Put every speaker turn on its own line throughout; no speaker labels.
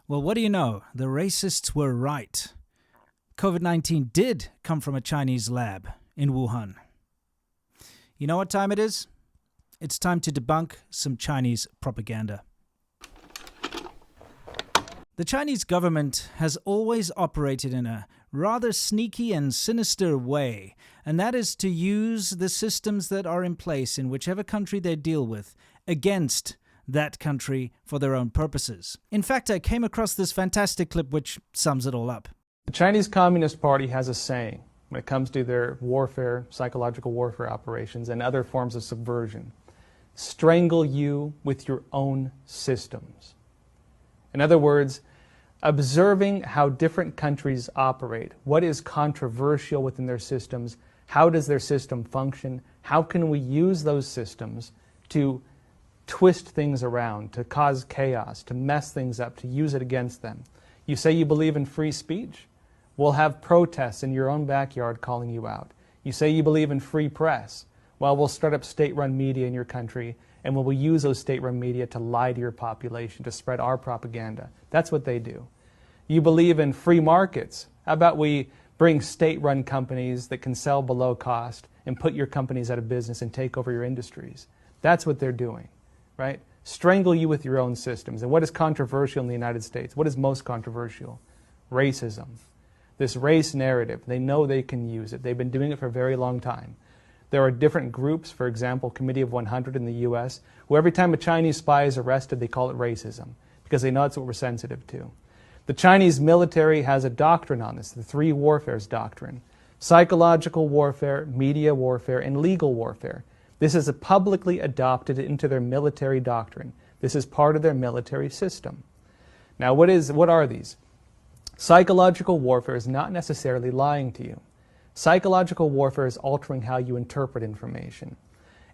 Well, what do you know? The racists were right. COVID-19 did come from a Chinese lab in Wuhan. You know what time it is? It's time to debunk some Chinese propaganda. The Chinese government has always operated in a rather sneaky and sinister way, and that is to use the systems that are in place in whichever country they deal with against that country for their own purposes. In fact, I came across this fantastic clip which sums it all up.
The Chinese Communist Party has a saying when it comes to their warfare, psychological warfare operations, and other forms of subversion. Strangle you with your own systems. In other words, observing how different countries operate, what is controversial within their systems, how does their system function, how can we use those systems to twist things around, to cause chaos, to mess things up, to use it against them. You say you believe in free speech? We'll have protests in your own backyard calling you out. You say you believe in free press? Well, we'll start up state-run media in your country, and we'll use those state-run media to lie to your population, to spread our propaganda. That's what they do. You believe in free markets? How about we bring state-run companies that can sell below cost and put your companies out of business and take over your industries? That's what they're doing, right? Strangle you with your own systems. And what is controversial in the United States? What is most controversial? Racism. This race narrative, they know they can use it. They've been doing it for a very long time. There are different groups, for example, Committee of 100 in the U.S., who every time a Chinese spy is arrested, they call it racism, because they know that's what we're sensitive to. The Chinese military has a doctrine on this, the three warfares doctrine: psychological warfare, media warfare, and legal warfare. This is publicly adopted into their military doctrine. This is part of their military system. Now, what are these? Psychological warfare is not necessarily lying to you. Psychological warfare is altering how you interpret information.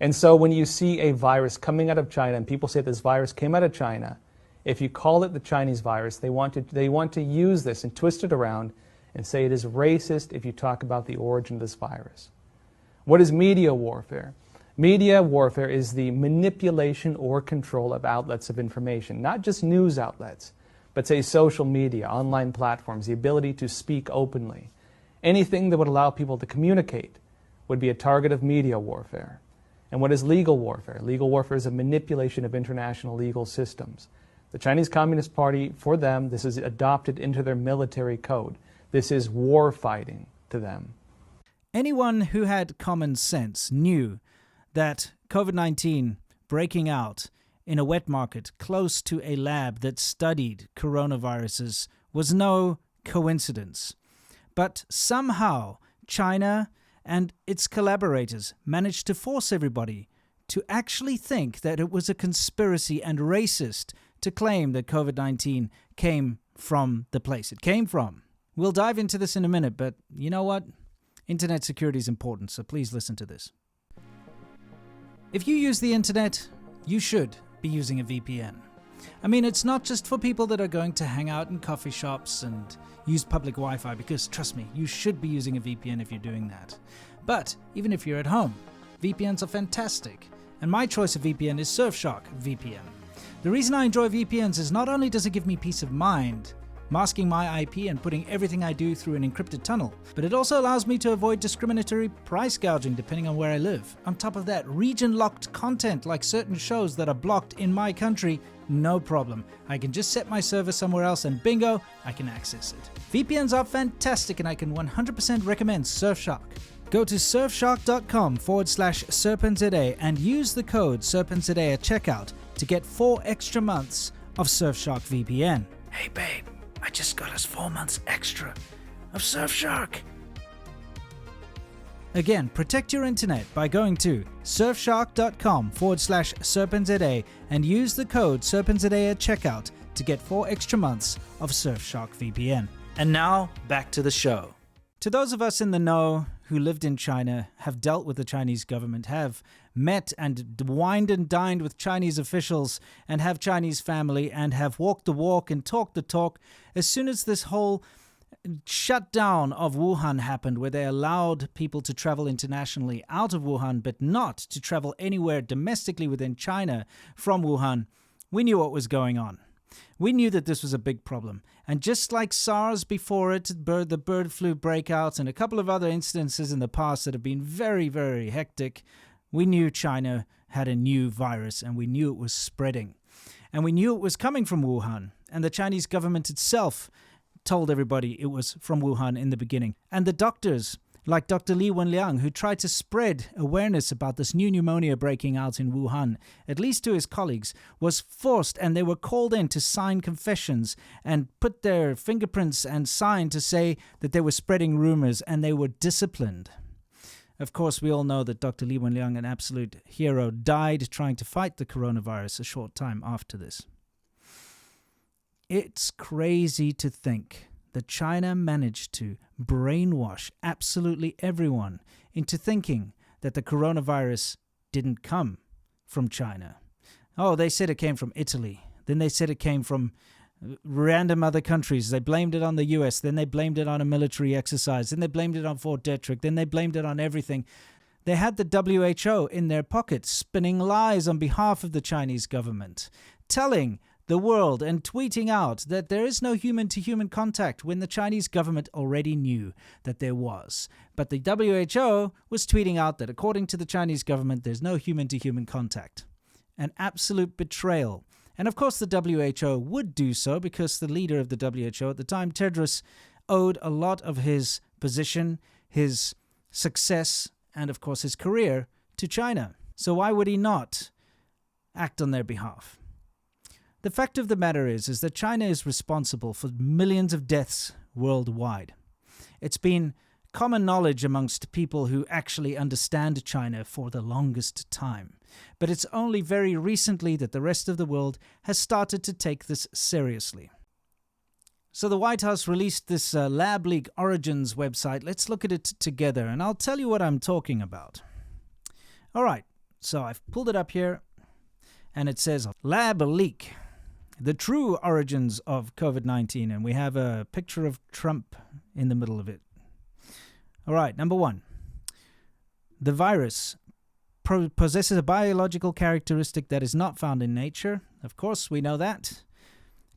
And so when you see a virus coming out of China and people say this virus came out of China, if you call it the Chinese virus, they want to use this and twist it around and say it is racist if you talk about the origin of this virus. What is media warfare? Media warfare is the manipulation or control of outlets of information, not just news outlets, but say social media, online platforms, the ability to speak openly. Anything that would allow people to communicate would be a target of media warfare. And what is legal warfare? Legal warfare is a manipulation of international legal systems. The Chinese Communist Party, for them, this is adopted into their military code. This is war fighting to them.
Anyone who had common sense knew that COVID-19 breaking out in a wet market close to a lab that studied coronaviruses was no coincidence. But somehow China and its collaborators managed to force everybody to actually think that it was a conspiracy and racist to claim that COVID-19 came from the place it came from. We'll dive into this in a minute, but you know what? Internet security is important, so please listen to this. If you use the internet, you should be using a VPN. I mean, it's not just for people that are going to hang out in coffee shops and use public Wi-Fi, because trust me, you should be using a VPN if you're doing that. But even if you're at home, VPNs are fantastic. And my choice of VPN is Surfshark VPN. The reason I enjoy VPNs is not only does it give me peace of mind, masking my IP and putting everything I do through an encrypted tunnel, but it also allows me to avoid discriminatory price gouging depending on where I live. On top of that, region-locked content like certain shows that are blocked in my country, no problem. I can just set my server somewhere else and bingo, I can access it. VPNs are fantastic and I can 100% recommend Surfshark. Go to surfshark.com/SerpentToday and use the code SerpentToday at checkout to get 4 extra months of Surfshark VPN. Hey babe, I just got us 4 months extra of Surfshark. Again, protect your internet by going to surfshark.com/SerpentToday and use the code SerpentToday at checkout to get 4 extra months of Surfshark VPN. And now, back to the show. To those of us in the know who lived in China, have dealt with the Chinese government, have met and wined and dined with Chinese officials, and have Chinese family, and have walked the walk and talked the talk, as soon as this whole shutdown of Wuhan happened, where they allowed people to travel internationally out of Wuhan, but not to travel anywhere domestically within China from Wuhan, we knew what was going on. We knew that this was a big problem. And just like SARS before it, the bird flu breakout, and a couple of other instances in the past that have been very, very hectic, we knew China had a new virus and we knew it was spreading. And we knew it was coming from Wuhan. And the Chinese government itself told everybody it was from Wuhan in the beginning. And the doctors, like Dr. Li Wenliang, who tried to spread awareness about this new pneumonia breaking out in Wuhan, at least to his colleagues, was forced, and they were called in to sign confessions and put their fingerprints and sign to say that they were spreading rumors, and they were disciplined. Of course, we all know that Dr. Li Wenliang, an absolute hero, died trying to fight the coronavirus a short time after this. It's crazy to think that China managed to brainwash absolutely everyone into thinking that the coronavirus didn't come from China. Oh, they said it came from Italy. Then they said it came from random other countries. They blamed it on the US. Then they blamed it on a military exercise. Then they blamed it on Fort Detrick. Then they blamed it on everything. They had the WHO in their pocket, spinning lies on behalf of the Chinese government, telling the world and tweeting out that there is no human-to-human contact when the Chinese government already knew that there was. But the WHO was tweeting out that according to the Chinese government, there's no human-to-human contact. An absolute betrayal. And of course the WHO would do so because the leader of the WHO at the time, Tedros, owed a lot of his position, his success, and of course his career to China. So why would he not act on their behalf? The fact of the matter is that China is responsible for millions of deaths worldwide. It's been common knowledge amongst people who actually understand China for the longest time. But it's only very recently that the rest of the world has started to take this seriously. So the White House released this Lab Leak Origins website. Let's look at it together, and I'll tell you what I'm talking about. All right, so I've pulled it up here, and it says Lab Leak, the true origins of COVID-19, and we have a picture of Trump in the middle of it. All right, number one. The virus possesses a biological characteristic that is not found in nature. Of course, we know that.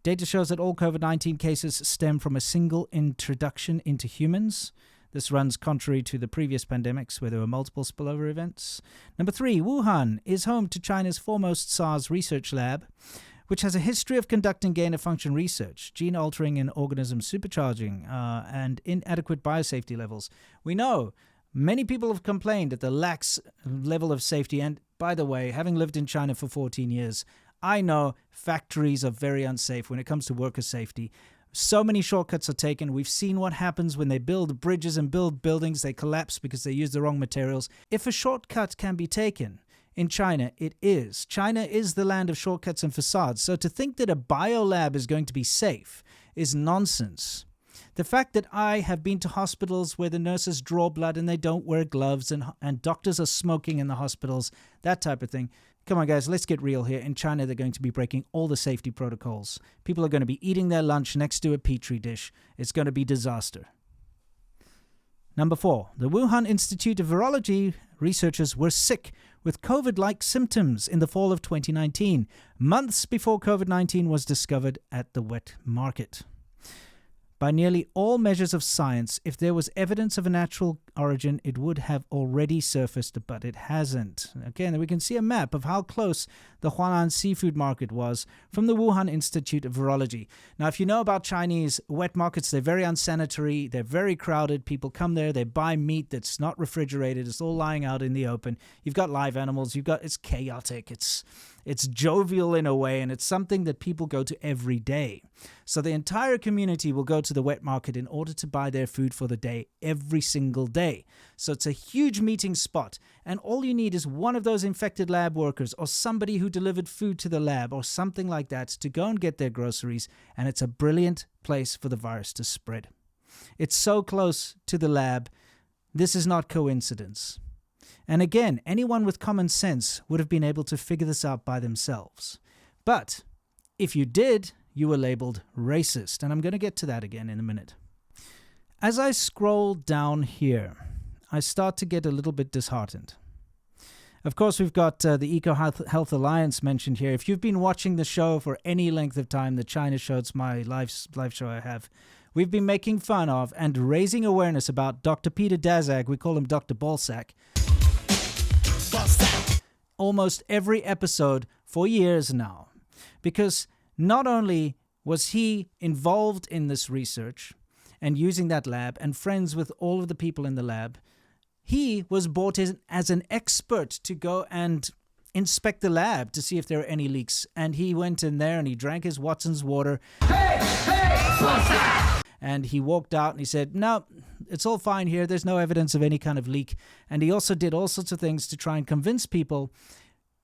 Data shows that all COVID-19 cases stem from a single introduction into humans. This runs contrary to the previous pandemics where there were multiple spillover events. Number three, Wuhan is home to China's foremost SARS research lab, which has a history of conducting gain-of-function research, gene-altering and organism supercharging, and inadequate biosafety levels. We know many people have complained at the lax level of safety. And by the way, having lived in China for 14 years, I know factories are very unsafe when it comes to worker safety. So many shortcuts are taken. We've seen what happens when they build bridges and build buildings. They collapse because they use the wrong materials. If a shortcut can be taken in China, it is. China is the land of shortcuts and facades. So to think that a biolab is going to be safe is nonsense. The fact that I have been to hospitals where the nurses draw blood and they don't wear gloves and doctors are smoking in the hospitals, that type of thing. Come on, guys, let's get real here. In China, they're going to be breaking all the safety protocols. People are going to be eating their lunch next to a petri dish. It's going to be disaster. Number four, the Wuhan Institute of Virology researchers were sick with COVID-like symptoms in the fall of 2019, months before COVID-19 was discovered at the wet market. By nearly all measures of science, if there was evidence of a natural origin, it would have already surfaced, but it hasn't. Again, we can see a map of how close the Huanan seafood market was from the Wuhan Institute of Virology. Now, if you know about Chinese wet markets, they're very unsanitary, they're very crowded. People come there, they buy meat that's not refrigerated, it's all lying out in the open. You've got live animals, it's chaotic, it's jovial in a way, and it's something that people go to every day. So the entire community will go to the wet market in order to buy their food for the day every single day. So it's a huge meeting spot, and all you need is one of those infected lab workers or somebody who delivered food to the lab or something like that to go and get their groceries, and it's a brilliant place for the virus to spread. It's so close to the lab. This is not coincidence. And again, anyone with common sense would have been able to figure this out by themselves. But if you did, you were labeled racist. And I'm going to get to that again in a minute. As I scroll down here, I start to get a little bit disheartened. Of course, we've got the Ecoalth Alliance mentioned here. If you've been watching the show for any length of time, the China show, it's my live show I have, we've been making fun of and raising awareness about Dr. Peter Daszak. We call him Dr. Ballsack. Almost every episode for years now. Because not only was he involved in this research and using that lab and friends with all of the people in the lab, he was brought in as an expert to go and inspect the lab to see if there are any leaks. And he went in there and he drank his Watson's water. And he walked out and he said, no, it's all fine here. There's no evidence of any kind of leak. And he also did all sorts of things to try and convince people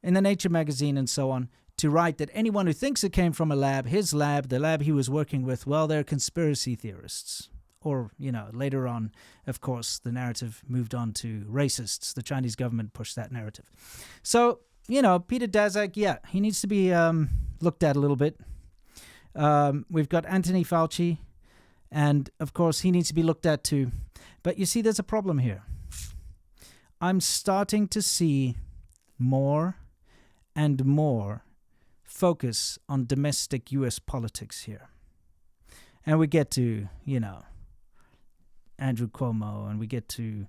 in the Nature magazine and so on to write that anyone who thinks it came from a lab, his lab, the lab he was working with, well, they're conspiracy theorists. Or, later on, of course, the narrative moved on to racists. The Chinese government pushed that narrative. So, Peter Daszak, yeah, he needs to be looked at a little bit. We've got Anthony Fauci. And, of course, he needs to be looked at too. But you see, there's a problem here. I'm starting to see more and more focus on domestic U.S. politics here. And we get to, Andrew Cuomo, and we get to,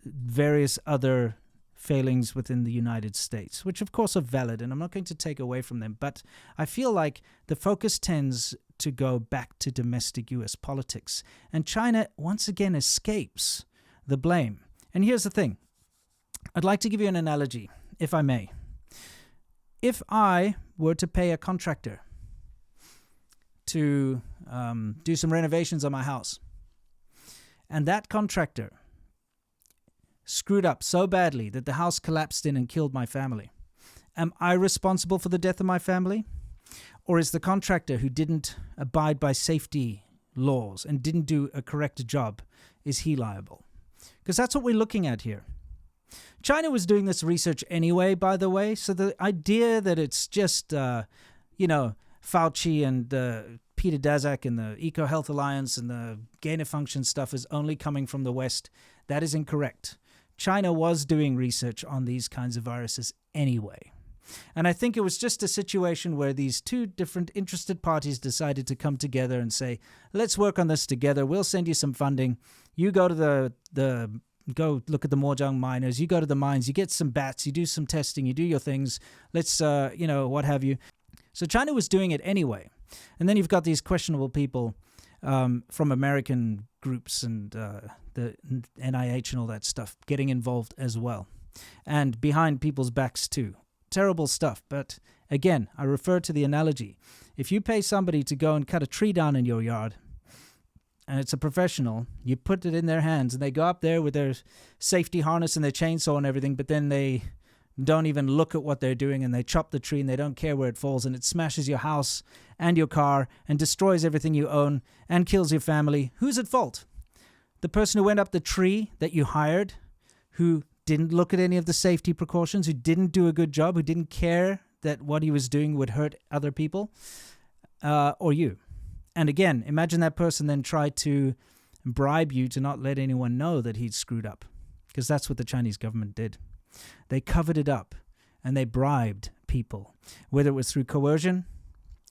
various other failings within the United States, which, of course, are valid, and I'm not going to take away from them. But I feel like the focus tends to go back to domestic U.S. politics. And China, once again, escapes the blame. And here's the thing. I'd like to give you an analogy, if I may. If I were to pay a contractor to do some renovations on my house, and that contractor screwed up so badly that the house collapsed in and killed my family, am I responsible for the death of my family? Or is the contractor who didn't abide by safety laws and didn't do a correct job, is he liable? Because that's what we're looking at here. China was doing this research anyway, by the way, so the idea that it's just, Fauci and Peter Daszak and the Ecoalth Alliance and the gain-of-function stuff is only coming from the West, that is incorrect. China was doing research on these kinds of viruses anyway. And I think it was just a situation where these two different interested parties decided to come together and say, let's work on this together. We'll send you some funding. You go to go look at the Mojiang miners. You go to the mines. You get some bats. You do some testing. You do your things. Let's, what have you. So China was doing it anyway. And then you've got these questionable people from American groups and the NIH and all that stuff getting involved as well. And behind people's backs too. Terrible stuff. But again, I refer to the analogy. If you pay somebody to go and cut a tree down in your yard, and it's a professional, you put it in their hands, and they go up there with their safety harness and their chainsaw and everything, but then they don't even look at what they're doing, and they chop the tree, and they don't care where it falls, and it smashes your house and your car and destroys everything you own and kills your family. Who's at fault? The person who went up the tree that you hired, who didn't look at any of the safety precautions, who didn't do a good job, who didn't care that what he was doing would hurt other people, or you? And again, imagine that person then tried to bribe you to not let anyone know that he'd screwed up, because that's what the Chinese government did. They covered it up and they bribed people, whether it was through coercion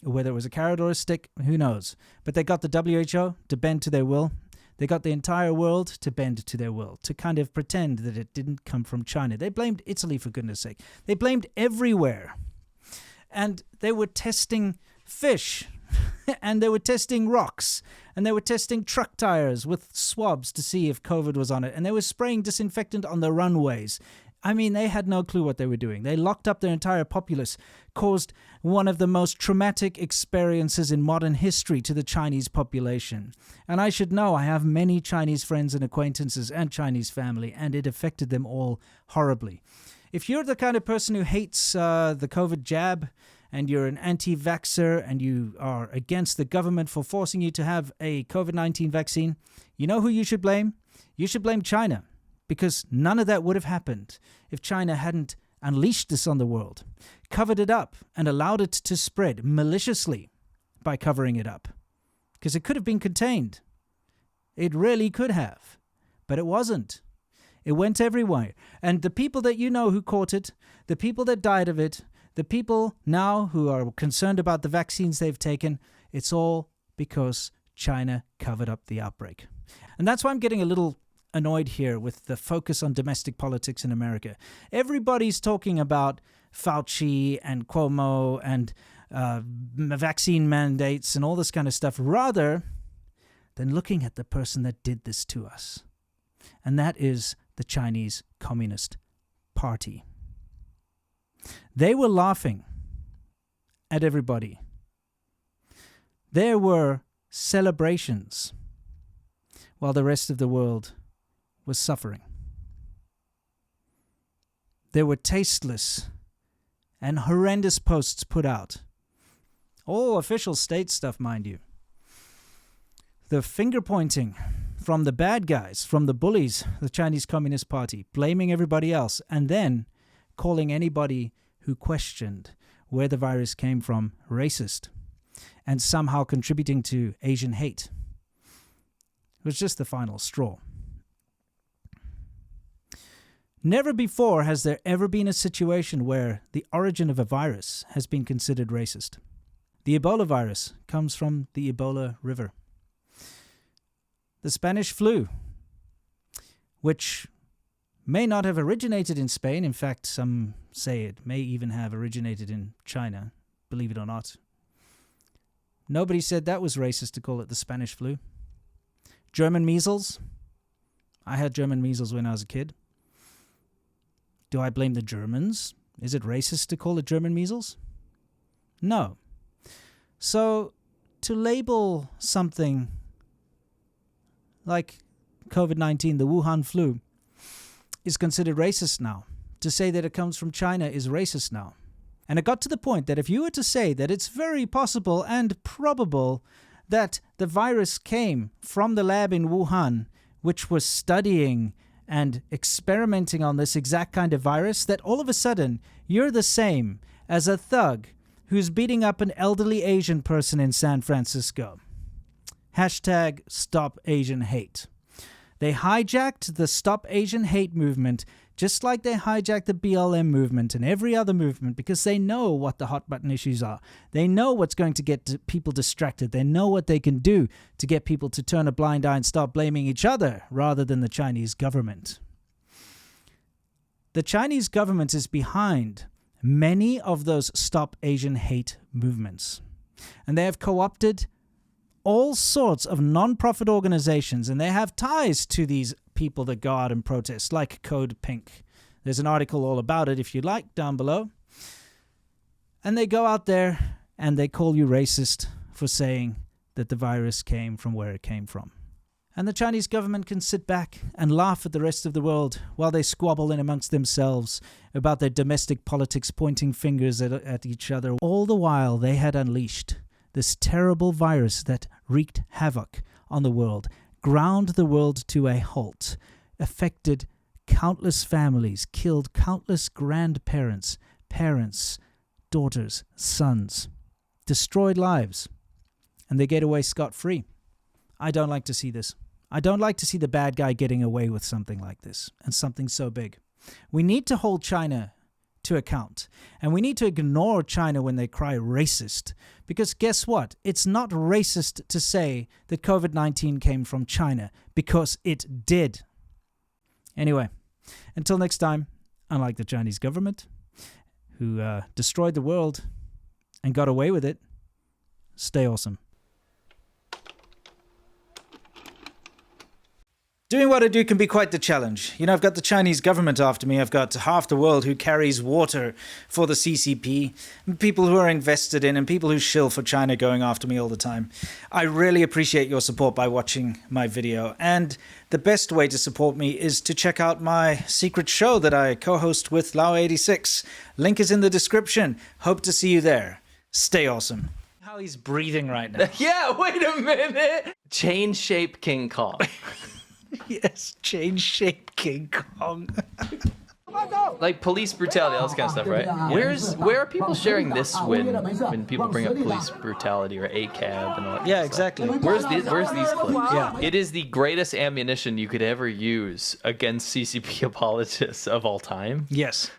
or whether it was a carrot or a stick, who knows. But they got the WHO to bend to their will. They got the entire world to bend to their will, to kind of pretend that it didn't come from China. They blamed Italy, for goodness sake. They blamed everywhere. And they were testing fish, and they were testing rocks, and they were testing truck tires with swabs to see if COVID was on it, and they were spraying disinfectant on the runways. I mean, they had no clue what they were doing. They locked up their entire populace, caused one of the most traumatic experiences in modern history to the Chinese population. And I should know, I have many Chinese friends and acquaintances and Chinese family, and it affected them all horribly. If you're the kind of person who hates the COVID jab, and you're an anti-vaxxer, and you are against the government for forcing you to have a COVID-19 vaccine, you know who you should blame? You should blame China. Because none of that would have happened if China hadn't unleashed this on the world, covered it up, and allowed it to spread maliciously by covering it up. Because it could have been contained. It really could have. But it wasn't. It went everywhere. And the people that you know who caught it, the people that died of it, the people now who are concerned about the vaccines they've taken, it's all because China covered up the outbreak. And that's why I'm getting a little annoyed here with the focus on domestic politics in America. Everybody's talking about Fauci and Cuomo and vaccine mandates and all this kind of stuff, rather than looking at the person that did this to us. And that is the Chinese Communist Party. They were laughing at everybody. There were celebrations while the rest of the world was suffering. There were tasteless and horrendous posts put out. All official state stuff, mind you. The finger pointing from the bad guys, from the bullies, the Chinese Communist Party, blaming everybody else, and then calling anybody who questioned where the virus came from racist, and somehow contributing to Asian hate. It was just the final straw. Never before has there ever been a situation where the origin of a virus has been considered racist. The Ebola virus comes from the Ebola River. The Spanish flu, which may not have originated in Spain. In fact, some say it may even have originated in China, believe it or not. Nobody said that was racist to call it the Spanish flu. German measles. I had German measles when I was a kid. Do I blame the Germans? Is it racist to call it German measles? No. So, to label something like COVID-19, the Wuhan flu, is considered racist now. To say that it comes from China is racist now. And it got to the point that if you were to say that it's very possible and probable that the virus came from the lab in Wuhan, which was studying and experimenting on this exact kind of virus, that all of a sudden you're the same as a thug who's beating up an elderly Asian person in San Francisco. Hashtag Stop Asian Hate. They hijacked the Stop Asian Hate movement just like they hijacked the BLM movement and every other movement because they know what the hot button issues are. They know what's going to get people distracted. They know what they can do to get people to turn a blind eye and start blaming each other rather than the Chinese government. The Chinese government is behind many of those Stop Asian Hate movements. And they have co-opted all sorts of non-profit organizations, and they have ties to these people that go out and protest, like Code Pink. There's an article all about it, if you like, down below. And they go out there and they call you racist for saying that the virus came from where it came from. And the Chinese government can sit back and laugh at the rest of the world while they squabble in amongst themselves about their domestic politics, pointing fingers at each other. All the while they had unleashed this terrible virus that wreaked havoc on the world, ground the world to a halt, affected countless families, killed countless grandparents, parents, daughters, sons, destroyed lives, and they get away scot-free. I don't like to see this. I don't like to see the bad guy getting away with something like this, and something so big. We need to hold China to account, and we need to ignore China when they cry racist, because guess what? It's not racist to say that COVID-19 came from China, because it did. Anyway, until next time, unlike the Chinese government, who destroyed the world and got away with it, stay awesome. Doing what I do can be quite the challenge. You know, I've got the Chinese government after me. I've got half the world who carries water for the CCP, and people who are invested in, and people who shill for China going after me all the time. I really appreciate your support by watching my video. And the best way to support me is to check out my secret show that I co-host with Lau86. Link is in the description. Hope to see you there. Stay awesome. How he's breathing right now.
Yeah, wait a minute. Chain shape King Kong.
Yes, change shape King Kong.
like police brutality, all this kind of stuff, right? Where are people sharing this when people bring up police brutality or ACAB and all that?
Yeah, exactly.
Where's these clips?
Yeah.
It is the greatest ammunition you could ever use against CCP apologists of all time.
Yes.